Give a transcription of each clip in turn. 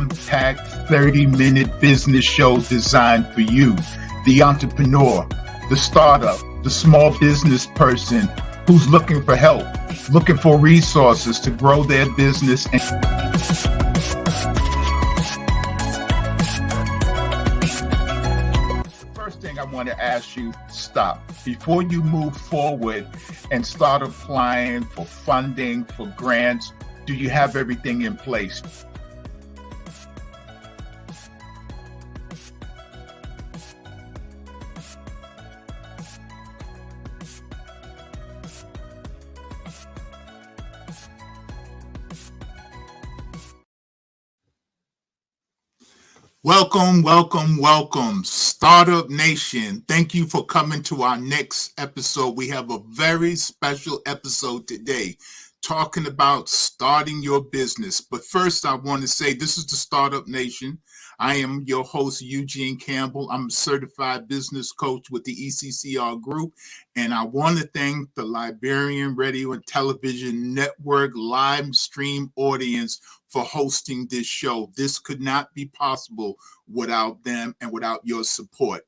jam-packed 30-minute business show designed for you, the entrepreneur, the startup, the small business person who's looking for help, looking for resources to grow their business. First thing I want to ask you, stop. Before you move forward and start applying for funding, for grants, do you have everything in place? Welcome, Startup Nation. Thank you for coming to our next episode. We have a very special episode today talking about starting your business. But first, I want to say this is the Startup Nation. I am your host, Eugene Campbell. I'm a certified business coach with the ECCR Group, and I want to thank the Liberian Radio and Television Network live stream audience for hosting this show. This could not be possible without them and without your support.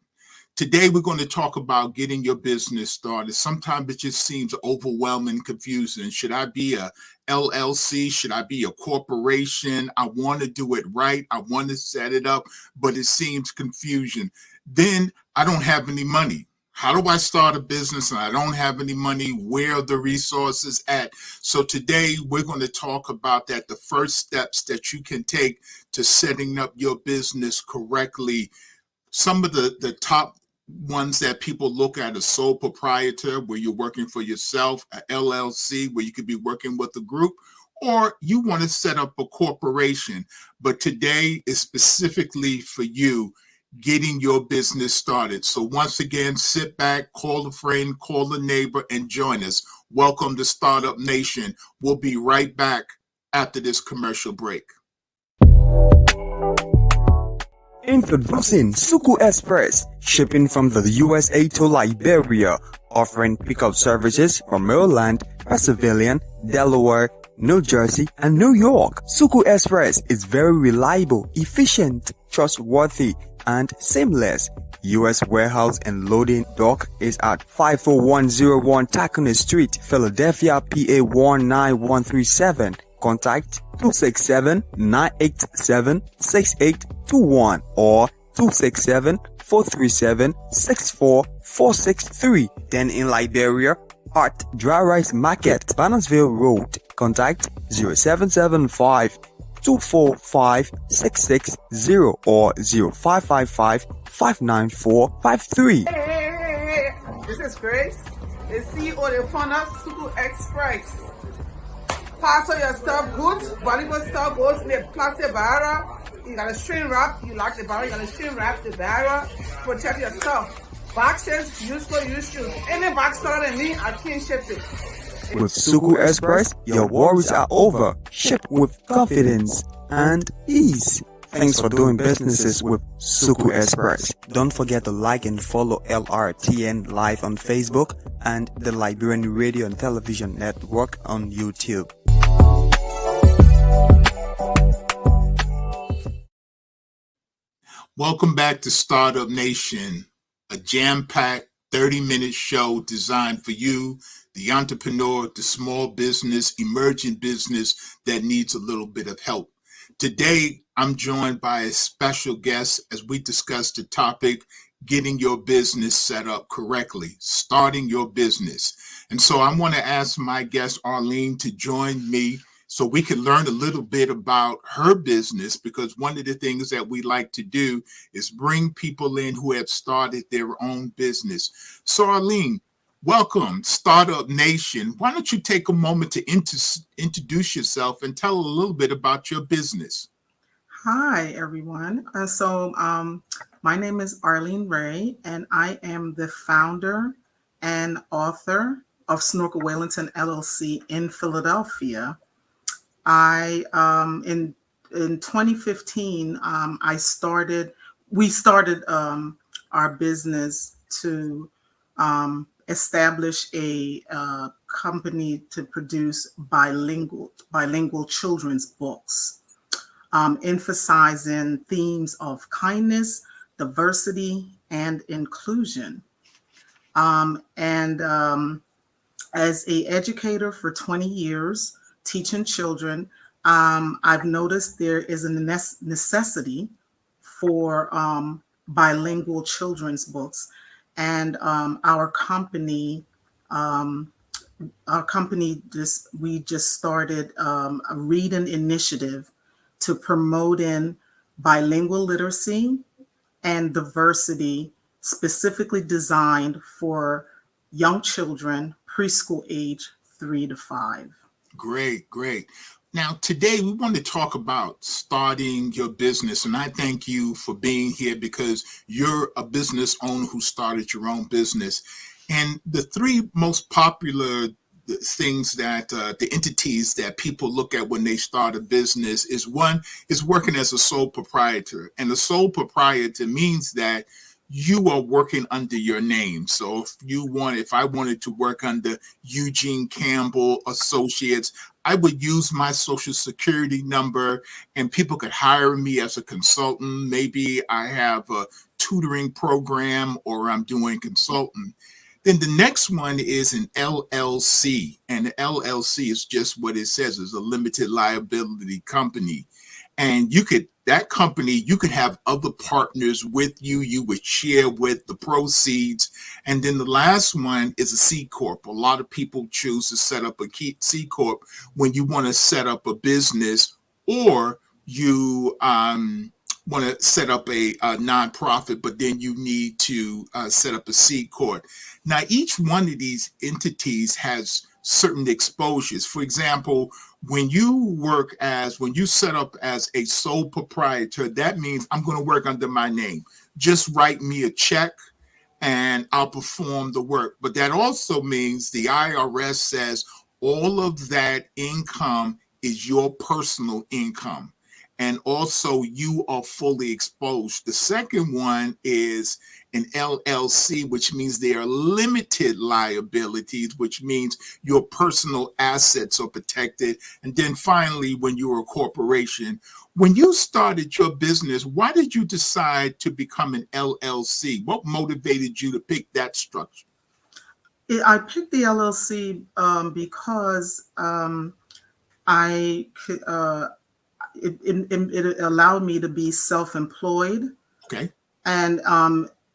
Today, we're going to talk about getting your business started. Sometimes it just seems overwhelming, confusing. Should I be a LLC? Should I be a corporation? I want to do it right. I want to set it up, but it seems confusion. Then I don't have any money. How do I start a business and I don't have any money? Where are the resources at? So today we're going to talk about that, the first steps that you can take to setting up your business correctly. Some of the top ones that people look at: a sole proprietor, where you're working for yourself, a LLC, where you could be working with a group, or you want to set up a corporation. But today is specifically for you, getting your business started. So once again, sit back, call a friend, call a neighbor, and join us. Welcome to Startup Nation. We'll be right back after this commercial break. Introducing Suku Express, shipping from the USA to Liberia, offering pickup services from Maryland, Pennsylvania, Delaware, New Jersey, and New York. Suku Express is very reliable, efficient, trustworthy, and seamless. U.S. warehouse and loading dock is at 54101 Tacony Street, Philadelphia, PA 19137. Contact 267-987-6821 or 267-437-64463. Then in Liberia, at Dry Rice Market, Bannersville Road. Contact 0775-245-660 or 0555-594-53. Hey, this is Grace, the CEO of the founder Suku Express. Parcel your stuff good, valuable stuff goes in the plastic barrel. You gotta shrink wrap, you lock the barrel, you gotta shrink wrap the barrel, protect your stuff. Boxes, use shoes. Any box taller than me, I can't ship it. With Suku Express, your worries are over. Ship with confidence and ease. Thanks for doing businesses with Suku Express. Don't forget to like and follow LRTN Live on Facebook and the Liberian Radio and Television Network on YouTube. Welcome back to Startup Nation, a jam-packed 30-minute show designed for you, the entrepreneur, the small business, emerging business that needs a little bit of help. Today, I'm joined by a special guest as we discuss the topic, getting your business set up correctly, starting your business. And so I want to ask my guest, Arlene, to join me so we can learn a little bit about her business, because one of the things that we like to do is bring people in who have started their own business. So Arlene, welcome, Startup Nation. Why don't you take a moment to introduce yourself and tell a little bit about your business? Hi, everyone. My name is Arlene Ray, and I am the founder and author of Snorkel Wellington LLC in Philadelphia. In 2015, we started our business to establish a company to produce bilingual children's books. emphasizing themes of kindness, diversity, and inclusion. And as a educator for 20 years, teaching children, I've noticed there is a necessity for bilingual children's books, and our company we just started a reading initiative to promoting bilingual literacy and diversity, specifically designed for young children, preschool age 3 to 5. Great, great. Now, today we want to talk about starting your business. And I thank you for being here because you're a business owner who started your own business. And the three most popular things that the entities that people look at when they start a business is, one is working as a sole proprietor. And a sole proprietor means that you are working under your name. So if I wanted to work under Eugene Campbell Associates, I would use my social security number and people could hire me as a consultant. Maybe I have a tutoring program or I'm doing consultant. Then the next one is an LLC, and the LLC is just what it says, is a limited liability company. And you could have other partners with you. You would share with the proceeds. And then the last one is a C Corp. A lot of people choose to set up a C Corp when you want to set up a business, or you want to set up a nonprofit, but then you need to set up a C Corp. Now, each one of these entities has certain exposures. For example, when you set up as a sole proprietor, that means I'm going to work under my name. Just write me a check and I'll perform the work. But that also means the IRS says all of that income is your personal income. And also you are fully exposed. The second one is an LLC, which means they are limited liabilities, which means your personal assets are protected. And then finally, when you're a corporation, when you started your business, why did you decide to become an LLC? What motivated you to pick that structure? I picked the LLC because I could. It allowed me to be self-employed. Okay. And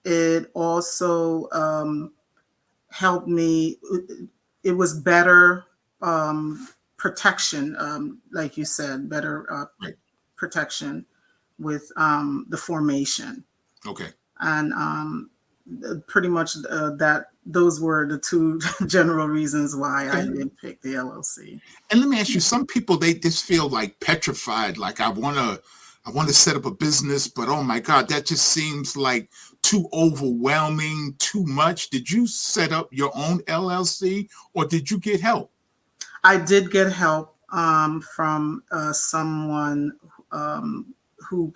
it also helped me. It was better protection, like you said, better right. protection with the formation. Okay. And pretty much those were the two general reasons why I did pick the LLC. And let me ask you, some people, they just feel like petrified, like I want to set up a business, but oh my God, that just seems like too overwhelming, too much. Did you set up your own LLC or did you get help? I did get help from someone who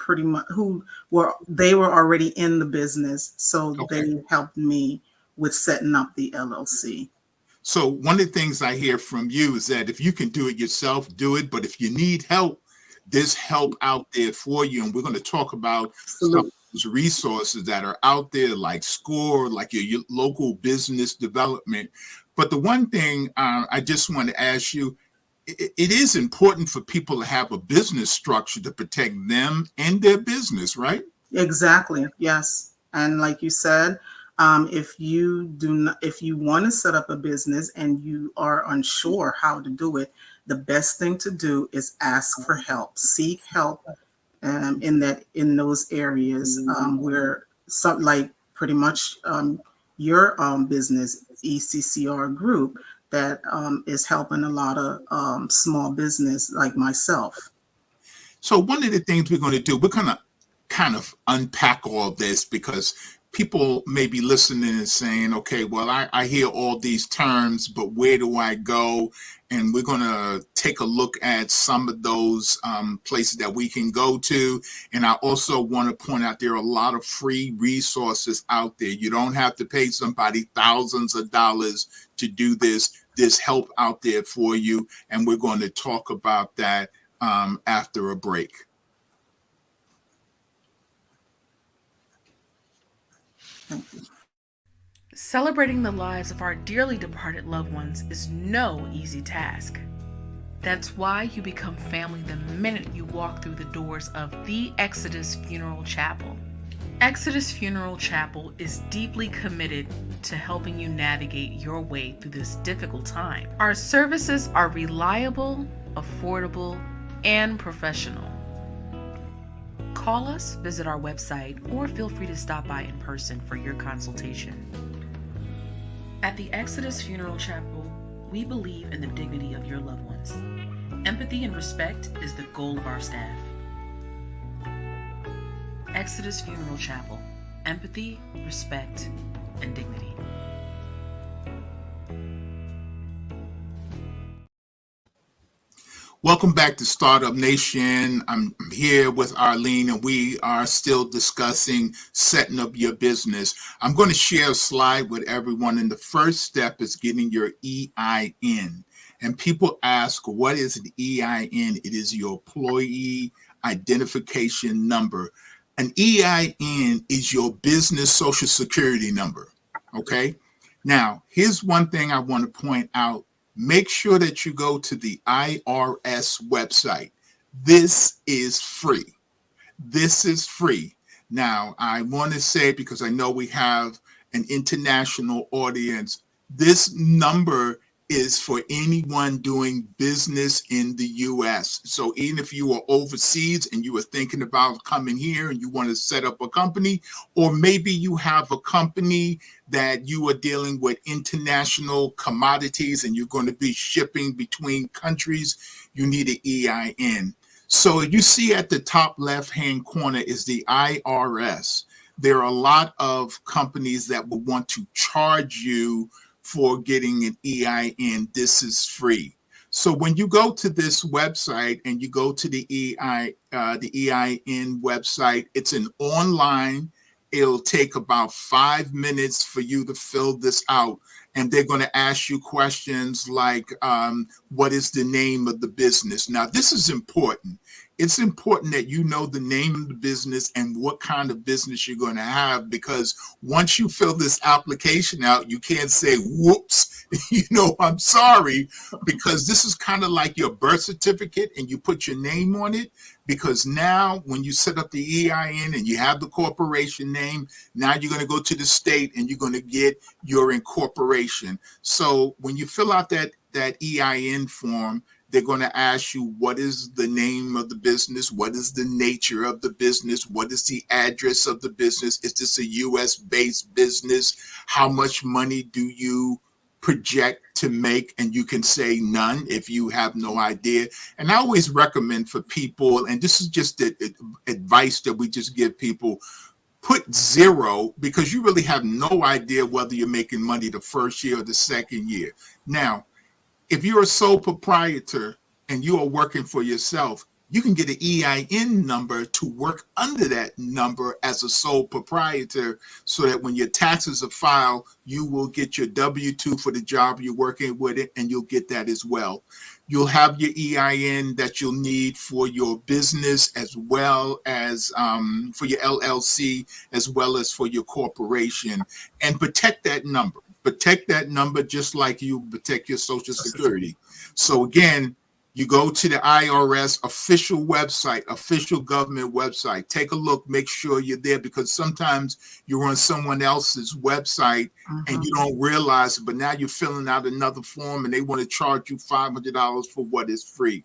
were already in the business. So They helped me with setting up the LLC. So one of the things I hear from you is that if you can do it yourself, do it. But if you need help, there's help out there for you. And we're going to talk about some of those resources that are out there, like SCORE, like your local business development. But the one thing I just want to ask you, it is important for people to have a business structure to protect them and their business, right? Exactly. Yes. And like you said, if you want to set up a business and you are unsure how to do it, the best thing to do is ask for help, seek help in those areas where like pretty much your business, ECCR Group, that is helping a lot of small business like myself. So one of the things we're going to do, we're going to kind of unpack all this because people may be listening and saying, okay, well, I hear all these terms, but where do I go? And we're going to take a look at some of those places that we can go to. And I also want to point out there are a lot of free resources out there. You don't have to pay somebody thousands of dollars to do this. There's help out there for you. And we're going to talk about that after a break. Thank you. Celebrating the lives of our dearly departed loved ones is no easy task. That's why you become family the minute you walk through the doors of the Exodus Funeral Chapel. Exodus Funeral Chapel is deeply committed to helping you navigate your way through this difficult time. Our services are reliable, affordable, and professional. Call us, visit our website, or feel free to stop by in person for your consultation. At the Exodus Funeral Chapel, we believe in the dignity of your loved ones. Empathy and respect is the goal of our staff. Exodus Funeral Chapel. Empathy, respect, and dignity. Welcome back to Startup Nation. I'm here with Arlene, and we are still discussing setting up your business. I'm going to share a slide with everyone, and the first step is getting your EIN. And people ask, what is an EIN? It is your employee identification number. An EIN is your business social security number, okay? Now, here's one thing I want to point out. Make sure that you go to the IRS website. This is free. This is free. Now, I want to say, because I know we have an international audience, this number is for anyone doing business in the U.S. So even if you are overseas and you are thinking about coming here and you want to set up a company, or maybe you have a company that you are dealing with international commodities and you're going to be shipping between countries, you need an EIN. So you see at the top left-hand corner is the IRS. There are a lot of companies that will want to charge you for getting an EIN. This is free. So when you go to this website and you go to the EIN website, it's an online. It'll take about 5 minutes for you to fill this out. And they're going to ask you questions like, what is the name of the business? Now, this is important. It's important that you know the name of the business and what kind of business you're going to have, because once you fill this application out, you can't say, whoops, I'm sorry, because this is kind of like your birth certificate and you put your name on it, because now when you set up the EIN and you have the corporation name, now you're going to go to the state and you're going to get your incorporation. So when you fill out that EIN form, they're going to ask you, what is the name of the business? What is the nature of the business? What is the address of the business? Is this a US-based business? How much money do you project to make? And you can say none if you have no idea. And I always recommend for people, and this is just the advice that we just give people, put 0, because you really have no idea whether you're making money the first year or the second year. Now, if you're a sole proprietor and you are working for yourself, you can get an EIN number to work under that number as a sole proprietor, so that when your taxes are filed, you will get your W-2 for the job you're working with it, and you'll get that as well. You'll have your EIN that you'll need for your business, as well as for your LLC, as well as for your corporation, and protect that number. Protect that number just like you protect your Social Security. So again, you go to the IRS official website, official government website. Take a look, make sure you're there, because sometimes you're on someone else's website and you don't realize it, but now you're filling out another form and they want to charge you $500 for what is free.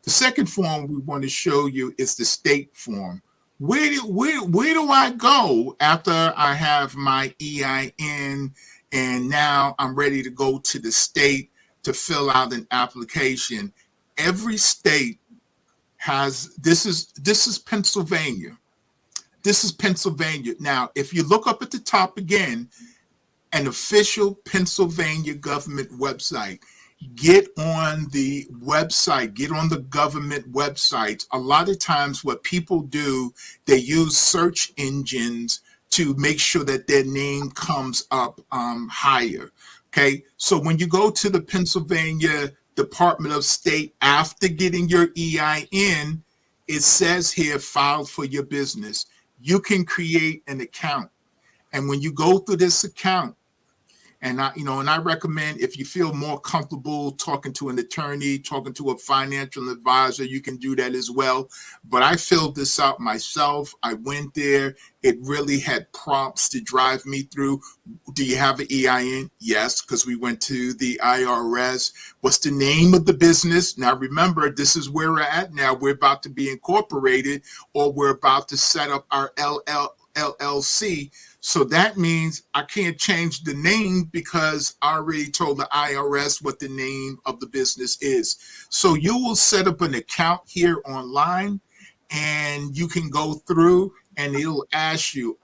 The second form we want to show you is the state form. Where do I go after I have my EIN and now I'm ready to go to the state to fill out an application? Every state has, this is Pennsylvania. This is Pennsylvania. Now, if you look up at the top again, an official Pennsylvania government website, get on the website, get on the government websites. A lot of times what people do, they use search engines to make sure that their name comes up higher. Okay, so when you go to the Pennsylvania Department of State after getting your EIN, it says here, filed for your business. You can create an account. And when you go through this account, and I recommend, if you feel more comfortable talking to an attorney, talking to a financial advisor, you can do that as well. But I filled this out myself. I went there. It really had prompts to drive me through. Do you have an EIN? Yes, because we went to the IRS. What's the name of the business? Now, remember, this is where we're at now. We're about to be incorporated, or we're about to set up our LLC. So that means I can't change the name because I already told the IRS what the name of the business is. So you will set up an account here online, and you can go through and it'll ask you,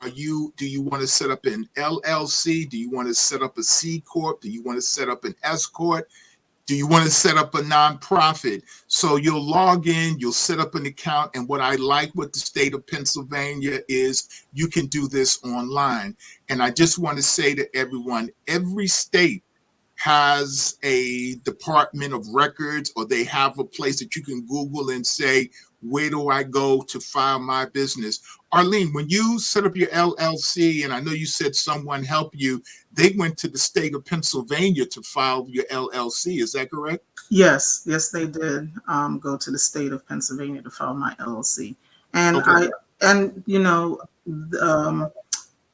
do you want to set up an LLC? Do you want to set up a C Corp? Do you want to set up an S Corp? Do you want to set up a nonprofit? So you'll log in, you'll set up an account. And what I like with the state of Pennsylvania is you can do this online. And I just want to say to everyone, every state has a Department of Records, or they have a place that you can Google and say, where do I go to file my business? Arlene, when you set up your LLC, and I know you said someone helped you, they went to the state of Pennsylvania to file your LLC. Is that correct? Yes, they did go to the state of Pennsylvania to file my LLC. And Okay.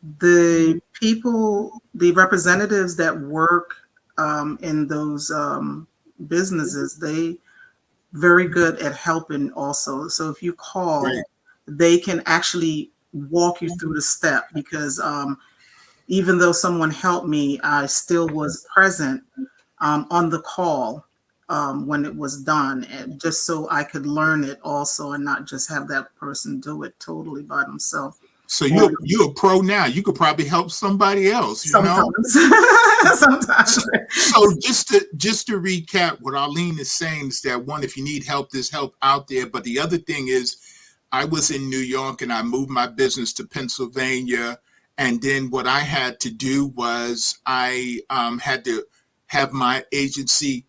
The people, the representatives that work in those businesses, they very good at helping also. So if you call, Right. they can actually walk you through the step, because even though someone helped me, I still was present on the call when it was done, and just so I could learn it also, and not just have that person do it totally by themselves. So you're a pro now. You could probably help somebody else, you know? Sometimes. So just to recap, what Arlene is saying is that, one, if you need help, there's help out there. But the other thing is, I was in New York and I moved my business to Pennsylvania. And then what I had to do was I had to have my agency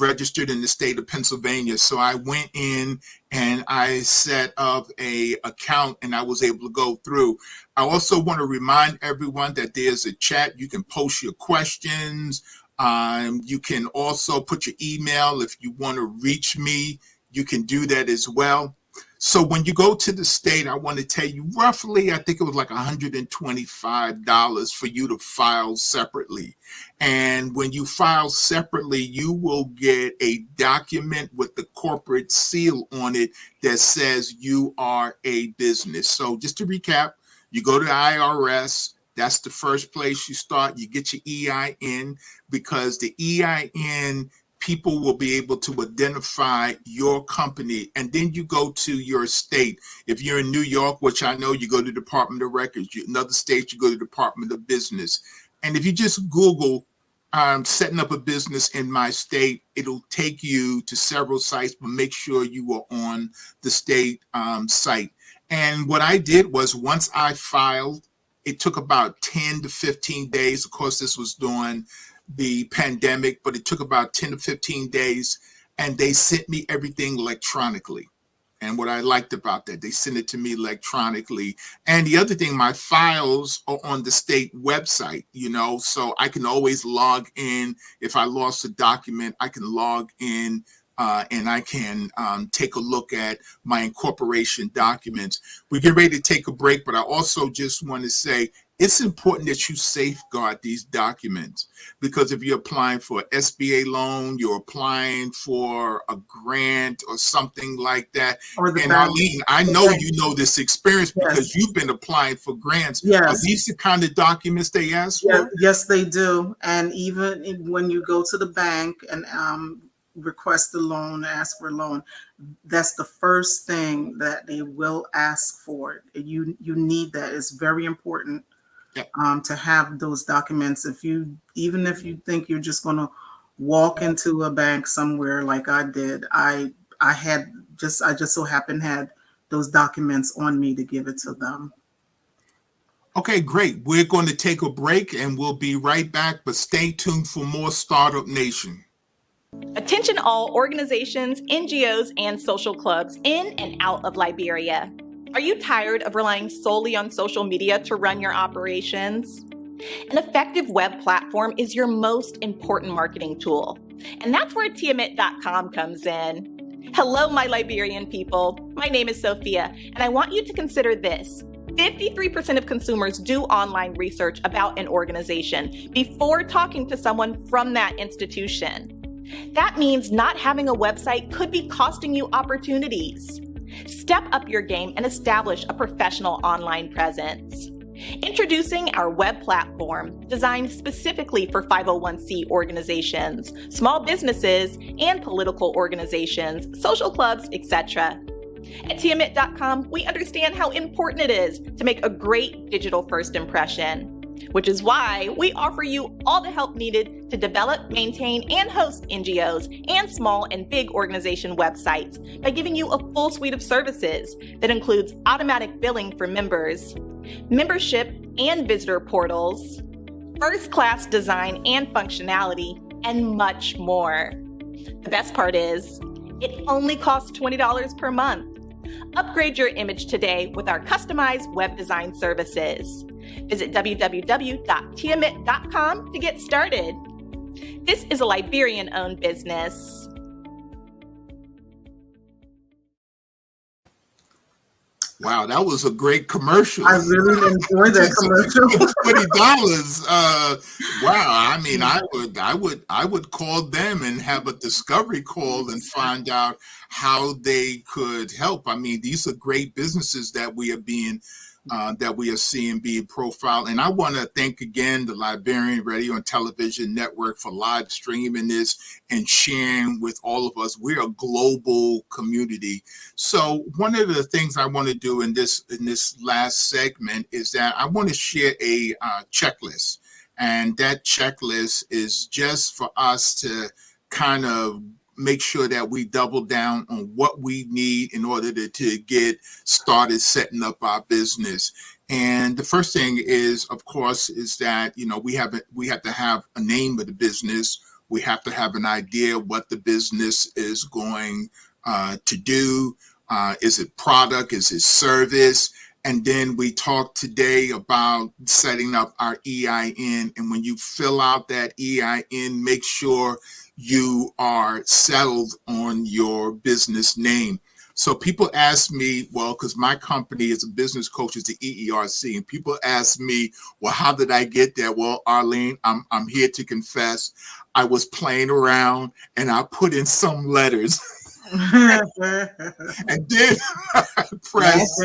registered in the state of Pennsylvania. So I went in and I set up a account, and I was able to go through. I also want to remind everyone that there's a chat. You can post your questions. You can also put your email. If you want to reach me, you can do that as well. So when you go to the state, I want to tell you roughly, I think it was like $125 for you to file separately. And when you file separately, you will get a document with the corporate seal on it that says you are a business. So just to recap, you go to the IRS. That's the first place you start. You get your EIN, because the EIN, people will be able to identify your company. And then you go to your state. If you're in New York, which I know, you go to Department of Records. In other states, you go to Department of Business. And if you just Google setting up a business in my state, it'll take you to several sites, but make sure you are on the state site. And what I did was, once I filed, it took about 10 to 15 days. Of course, this was during the pandemic, but it took about 10 to 15 days, and they sent me everything electronically. And what I liked about that, they sent it to me electronically. And the other thing, my files are on the state website, so I can always log in. If I lost a document, I can log in and I can take a look at my incorporation documents. We get ready to take a break, but I also just want to say, it's important that you safeguard these documents, because if you're applying for an SBA loan, you're applying for a grant or something like that. And Arlene, I know you know this experience because you've been applying for grants. Yes. Are these the kind of documents they ask for? Yes, they do. And even when you go to the bank and request a loan, ask for a loan, that's the first thing that they will ask for. You need that. It's very important. To have those documents. Even if you think you're just going to walk into a bank somewhere like I did, I just so happened had those documents on me to give it to them. Okay, great. We're going to take a break and we'll be right back, but stay tuned for more Startup Nation. Attention all organizations, NGOs, and social clubs in and out of Liberia. Are you tired of relying solely on social media to run your operations? An effective web platform is your most important marketing tool, and that's where Tiamat.com comes in. Hello, my Liberian people. My name is Sophia, and I want you to consider this. 53% of consumers do online research about an organization before talking to someone from that institution. That means not having a website could be costing you opportunities. Step up your game and establish a professional online presence. Introducing our web platform designed specifically for 501c organizations, small businesses, and political organizations, social clubs, etc. At Tiamat.com, we understand how important it is to make a great digital first impression, which is why we offer you all the help needed to develop, maintain, and host NGOs and small and big organization websites by giving you a full suite of services that includes automatic billing for members, membership and visitor portals, first-class design and functionality, and much more. The best part is, it only costs $20 per month. Upgrade your image today with our customized web design services. Visit www.tiamat.com to get started. This is a Liberian-owned business. Wow, that was a great commercial. I really enjoyed that commercial. $20. Wow. I mean, I would call them and have a discovery call and find out how they could help. I mean, these are great businesses that we are seeing being profiled. And I want to thank again the Liberian Radio and Television Network for live streaming this and sharing with all of us. We're a global community. So one of the things I want to do in this last segment is that I want to share a checklist. And that checklist is just for us to kind of make sure that we double down on what we need in order to get started setting up our business. And the first thing is, of course, is that, we have to have a name of the business. We have to have an idea what the business is going to do. Is it product? Is it service? And then we talked today about setting up our EIN. And when you fill out that EIN, make sure you are settled on your business name. So people ask me, well, because my company is a business coach, it's the EERC, and people ask me, well, how did I get there? Well, Arlene, I'm here to confess, I was playing around and I put in some letters. And then I pressed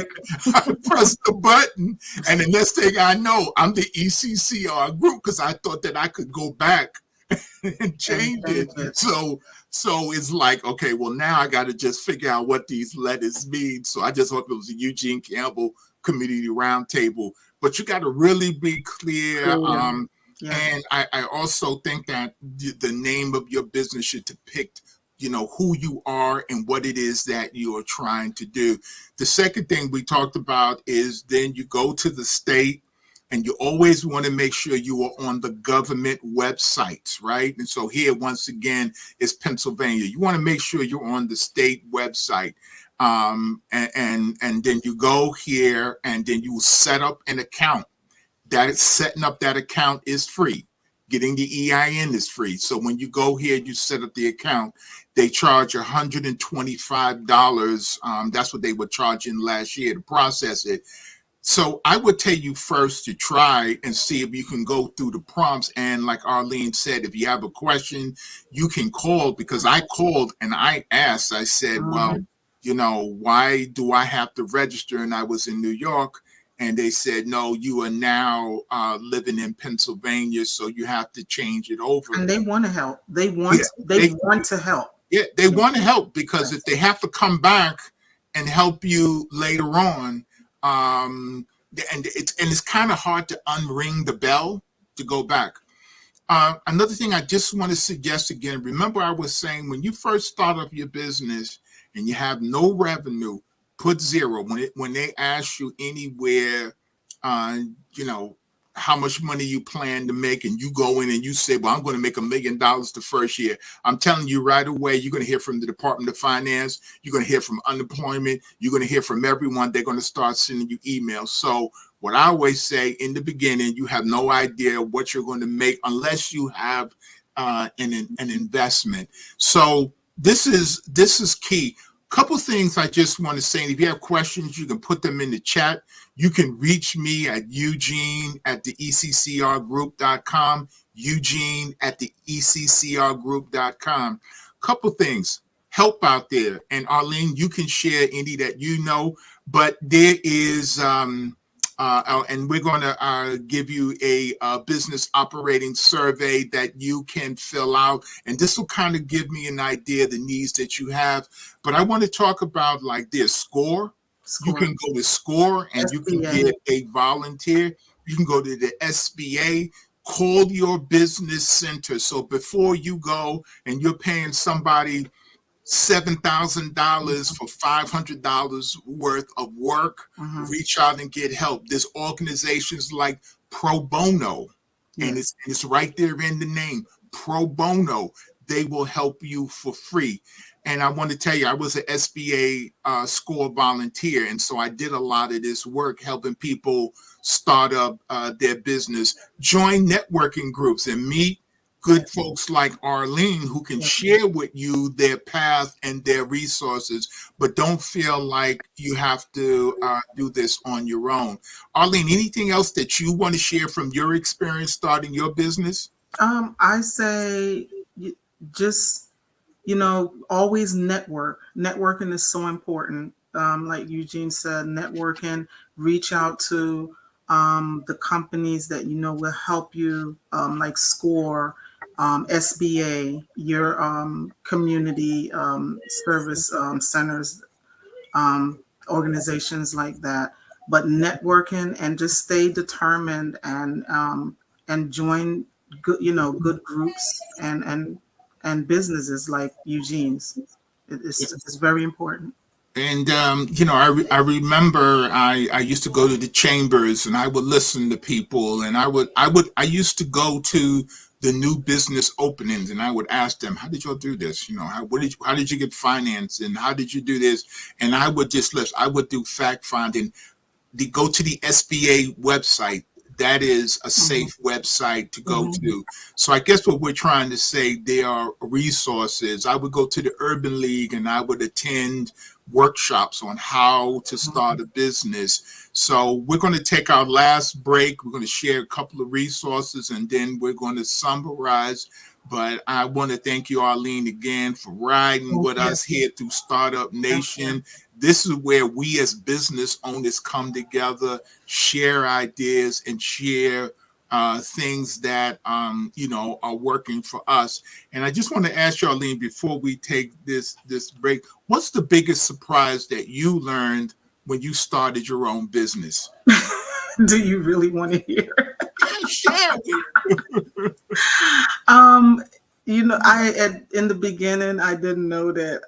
the button, and the next thing I know, I'm the ECCR group, because I thought that I could go back and change it. So it's like, okay, well, now I got to just figure out what these letters mean. So I just hope it was a Eugene Campbell Community Roundtable. But you got to really be clear. And I also think that the name of your business should depict, who you are and what it is that you are trying to do. The second thing we talked about is then you go to the state, and you always want to make sure you are on the government websites, right? And so here, once again, is Pennsylvania. You want to make sure you're on the state website. And then you go here, and then you set up an account. Setting up that account is free. Getting the EIN is free. So when you go here, you set up the account, they charge $125. That's what they were charging last year to process it. So I would tell you first to try and see if you can go through the prompts. And like Arlene said, if you have a question, you can call, because I called and I asked, I said, well, why do I have to register? And I was in New York, and they said, no, you are now living in Pennsylvania, so you have to change it over. And they want to help. They want to help. Yeah, they want to help, because if they have to come back and help you later on, and it's kind of hard to unring the bell to go back. Another thing I just want to suggest again, remember I was saying, when you first start up your business and you have no revenue, put 0. When they ask you anywhere, how much money you plan to make, and you go in and you say, well, I'm going to make $1 million the first year. I'm telling you right away, you're going to hear from the Department of Finance. You're going to hear from unemployment. You're going to hear from everyone. They're going to start sending you emails. So what I always say in the beginning, you have no idea what you're going to make unless you have an investment. So this is key. Couple things I just want to say. If you have questions, you can put them in the chat. You can reach me at Eugene@theECCRgroup.com, Eugene@theECCRgroup.com. Couple things. Help out there. And Arlene, you can share any that you know, but there is, and we're going to give you a business operating survey that you can fill out. And this will kind of give me an idea of the needs that you have. But I want to talk about like this SCORE. You can go to SCORE and you can get a volunteer. You can go to the SBA, call your business center. So before you go and you're paying somebody $7,000 for $500 worth of work, reach out and get help. There's organizations like Pro Bono, and it's right there in the name, Pro Bono. They will help you for free. And I want to tell you, I was an SBA SCORE volunteer, and so I did a lot of this work helping people start up their business, join networking groups, and meet good folks like Arlene who can share with you their path and their resources, but don't feel like you have to do this on your own. Arlene, anything else that you want to share from your experience starting your business? I say just, always network. Networking is so important. Like Eugene said, networking, reach out to the companies that will help you, like SCORE, SBA, your community service centers, organizations like that. But networking and just stay determined and join good groups and businesses like Eugene's. It's very important. And I remember I used to go to the chambers and I would listen to people, and I used to go to the new business openings and I would ask them, how did y'all do this? How did you get finance, and how did you do this? And I would just listen. I would do fact finding. Go to the SBA website. That is a safe website to go to. So I guess what we're trying to say, there are resources. I would go to the Urban League and I would attend workshops on how to start a business. So we're going to take our last break. We're going to share a couple of resources and then we're going to summarize. But I want to thank you, Arlene, again for riding with us here through Startup Nation. This is where we as business owners come together, share ideas, and share things that are working for us. And I just want to ask you, Arlene, before we take this break, what's the biggest surprise that you learned when you started your own business? Do you really want to hear? Share it. In the beginning, I didn't know that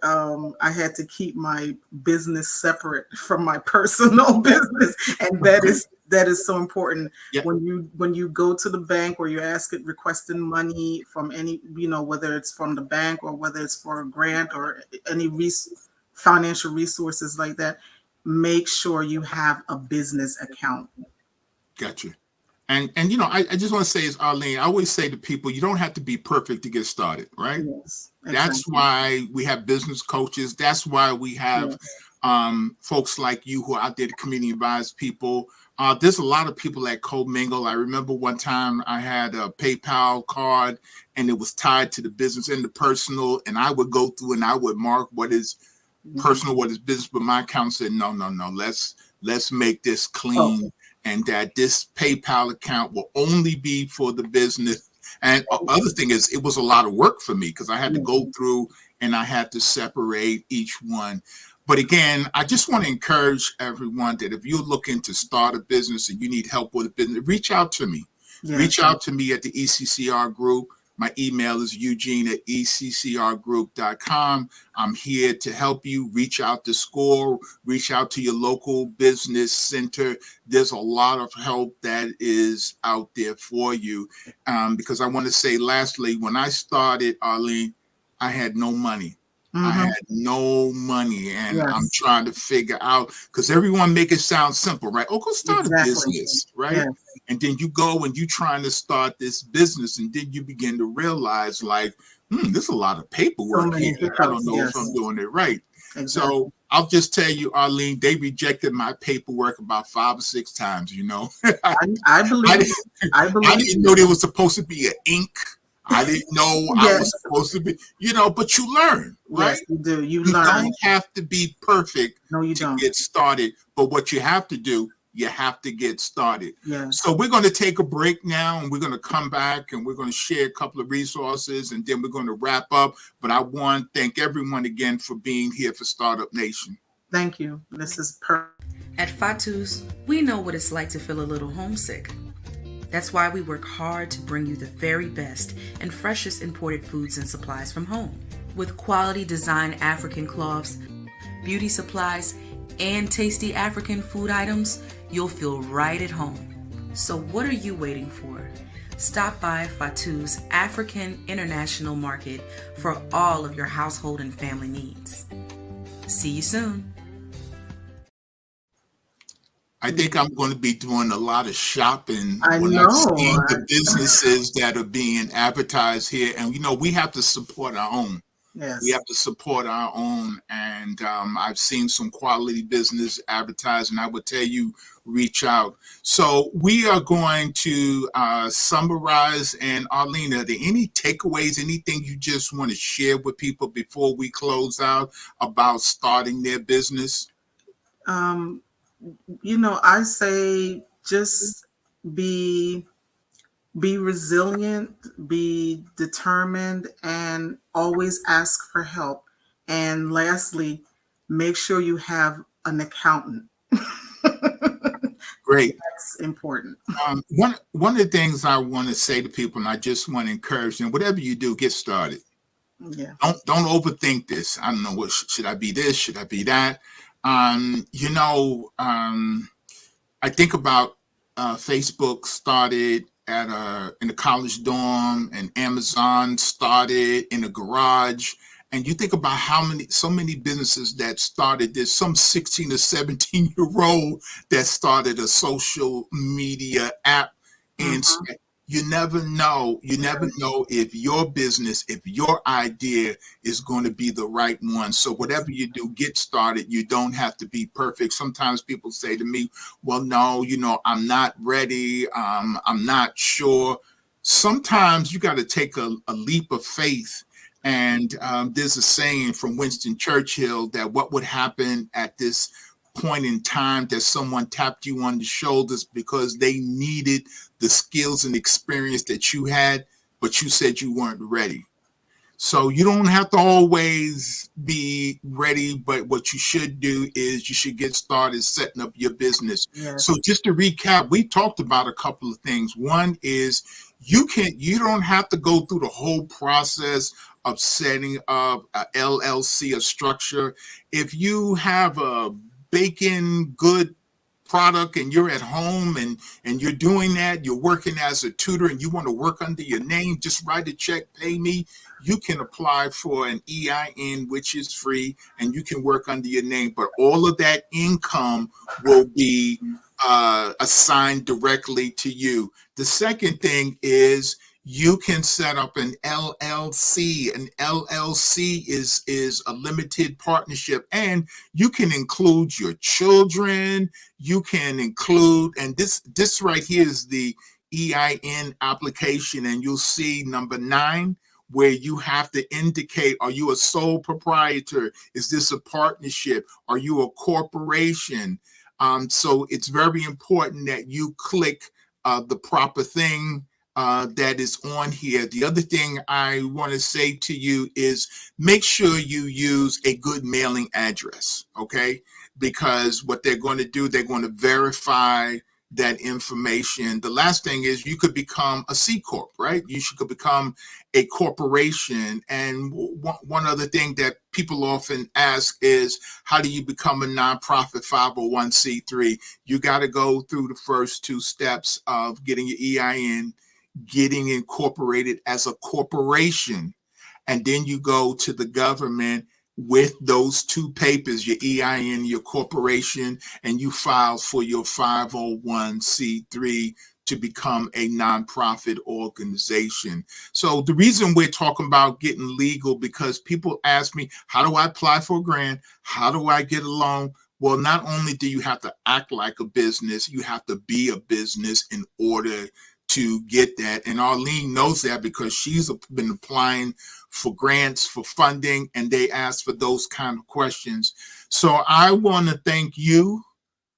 I had to keep my business separate from my personal business, and that is so important. Yep. When you go to the bank or you're requesting money from any, whether it's from the bank or whether it's for a grant or any financial resources like that, make sure you have a business account. Gotcha. And I just want to say, as Arlene, I always say to people, you don't have to be perfect to get started, right? Yes, exactly. That's why we have business coaches. That's why we have folks like you who are out there to community advise people. There's a lot of people that co-mingle. I remember one time I had a PayPal card and it was tied to the business and the personal, and I would go through and I would mark what is personal, what is business, but my account said, no, let's make this clean. And that this PayPal account will only be for the business. And other thing is, it was a lot of work for me because I had to go through and I had to separate each one. But again, I just want to encourage everyone that if you're looking to start a business and you need help with a business, reach out to me. Reach out to me at the ECCR Group. My email is eugene@eccrgroup.com. I'm here to help you. Reach out to SCORE, reach out to your local business center. There's a lot of help that is out there for you. Because I want to say, lastly, when I started, Arlene, I had no money. I had no money, and I'm trying to figure out, because everyone make it sound simple, right? Oh, go start a business, right? Yes. And then you go and you trying to start this business, and then you begin to realize, like, there's a lot of paperwork here. I don't know if I'm doing it right. Exactly. So I'll just tell you, Arlene, they rejected my paperwork about 5 or 6 times, you know. I believe I didn't know there was supposed to be an ink. I didn't know I was supposed to be, but you learn, right? Yes, you do. You You learn. don't have to be perfect No, you to don't. get started. But what you have to do, you have to get started. Yes. So we're going to take a break now, and we're going to come back, and we're going to share a couple of resources, and then we're going to wrap up. But I want to thank everyone again for being here for Startup Nation. Thank you. This is perfect. At Fatu's, we know what it's like to feel a little homesick. That's why we work hard to bring you the very best and freshest imported foods and supplies from home. With quality design African cloths, beauty supplies, and tasty African food items, you'll feel right at home. So what are you waiting for? Stop by Fatu's African International Market for all of your household and family needs. See you soon. I think I'm going to be doing a lot of shopping I when know. I see the businesses that are being advertised here. And, we have to support our own. Yes. We have to support our own. And I've seen some quality business advertised, and I would tell you, reach out. So we are going to summarize. And Arlene, are there any takeaways, anything you just want to share with people before we close out about starting their business? I say just be resilient, be determined, and always ask for help. And lastly, make sure you have an accountant. Great. That's important. One of the things I want to say to people, and I just want to encourage them, whatever you do, get started. Yeah. Don't overthink this. I don't know, what should I be this? Should I be that? I think about Facebook started in a college dorm, and Amazon started in a garage. And you think about so many businesses that started. There's some 16 or 17-year-old that started a social media app. And you never know if your business, if your idea is going to be the right one. So whatever you do, get started. You don't have to be perfect. Sometimes people say to me, well, no, I'm not ready. I'm not sure. Sometimes you got to take a leap of faith. And there's a saying from Winston Churchill that what would happen at this point in time that someone tapped you on the shoulders because they needed the skills and experience that you had, but you said you weren't ready. So you don't have to always be ready, but what you should do is you should get started setting up your business. Yes. So just to recap, we talked about a couple of things. One is you don't have to go through the whole process of setting up a LLC, a structure. If you have a baking good product and you're at home and you're doing that, you're working as a tutor and you want to work under your name, just write a check, pay me. You can apply for an EIN, which is free, and you can work under your name. But all of that income will be assigned directly to you. The second thing is you can set up an LLC. An LLC is a limited partnership, and you can include your children. You can include, and this right here is the EIN application, and you'll see number 9, where you have to indicate, are you a sole proprietor? Is this a partnership? Are you a corporation? So it's very important that you click the proper thing that is on here. The other thing I want to say to you is make sure you use a good mailing address, okay? Because what they're going to do, they're going to verify that information. The last thing is you could become a C Corp, right? You could become a corporation. And one other thing that people often ask is, how do you become a nonprofit 501c3? You got to go through the first 2 steps of getting your EIN, getting incorporated as a corporation, and then you go to the government with those 2 papers, your EIN, your corporation, and you file for your 501c3 to become a nonprofit organization. So the reason we're talking about getting legal, because people ask me, how do I apply for a grant? How do I get a loan? Well, not only do you have to act like a business, you have to be a business in order to get that. And Arlene knows that because she's been applying for grants, for funding, and they ask for those kind of questions. So I want to thank you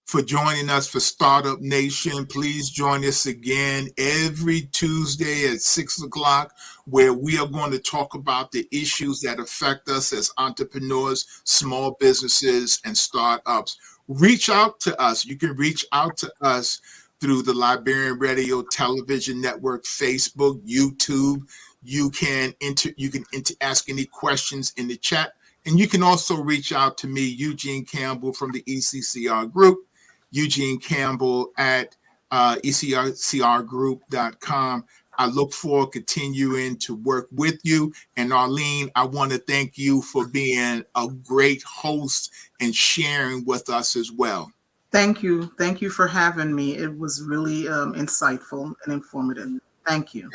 for joining us for Startup Nation. Please join us again every Tuesday at 6 o'clock, where we are going to talk about the issues that affect us as entrepreneurs, small businesses, and startups. Reach out to us. You can reach out to us through the Liberian Radio Television Network, Facebook, YouTube. You can ask any questions in the chat, and you can also reach out to me, Eugene Campbell from the ECCR Group, Eugene Campbell at ECCRgroup.com. I look forward to continuing to work with you. And Arlene, I want to thank you for being a great host and sharing with us as well. Thank you. Thank you for having me. It was really insightful and informative. Thank you.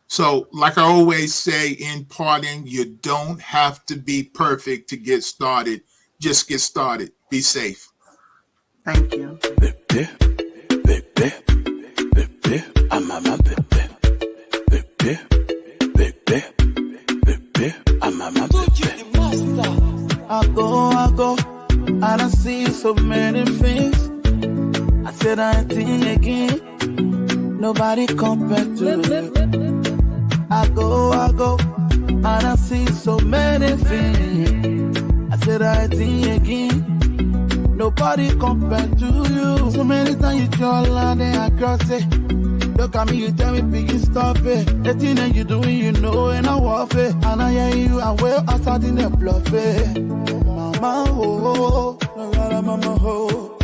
So, like I always say in parting, you don't have to be perfect to get started. Just get started. Be safe. Thank you. I go, and I see so many things. I said I think again, nobody compared to you. I go, and I see so many things. I said I think again, nobody compared to you. So many times you draw a line and I cross it. Look at me, you tell me, biggie, stop it. The thing that you doing, you know, and I walk it. And I hear you, I will, I start in the bluff it. Mama, oh, mama, oh,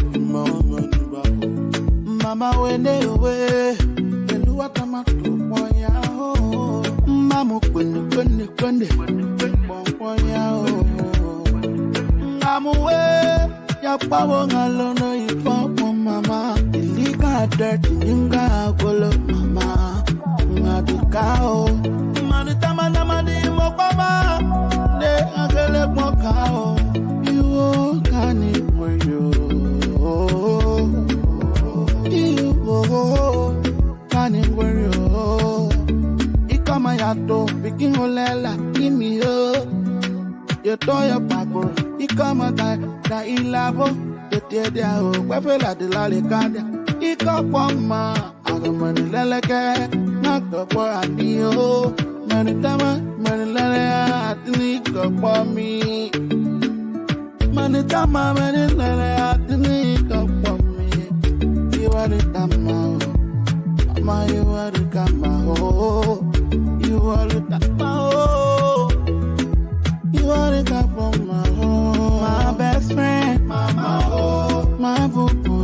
mama, when they away, they do what I'm at to boy, oh, mama, when I'm away, your power, alone, you pump, mama. Dirty ninga golo mama ngadukao manita manamadi mokama ne agele mokao you kani moyo you kani moyo ikama yato bikin holela kimi yo yo toya papo ikama da ilabo tete o kwefela de la le kada Ikapoma, agamani leleke, nakapo anio, manitama, manilele, atini kapomi. Manitama, manilele, atini kapomi. You are the tama, mama, you are the kama, you are the tama, you are the kapoma, my best friend, mama, my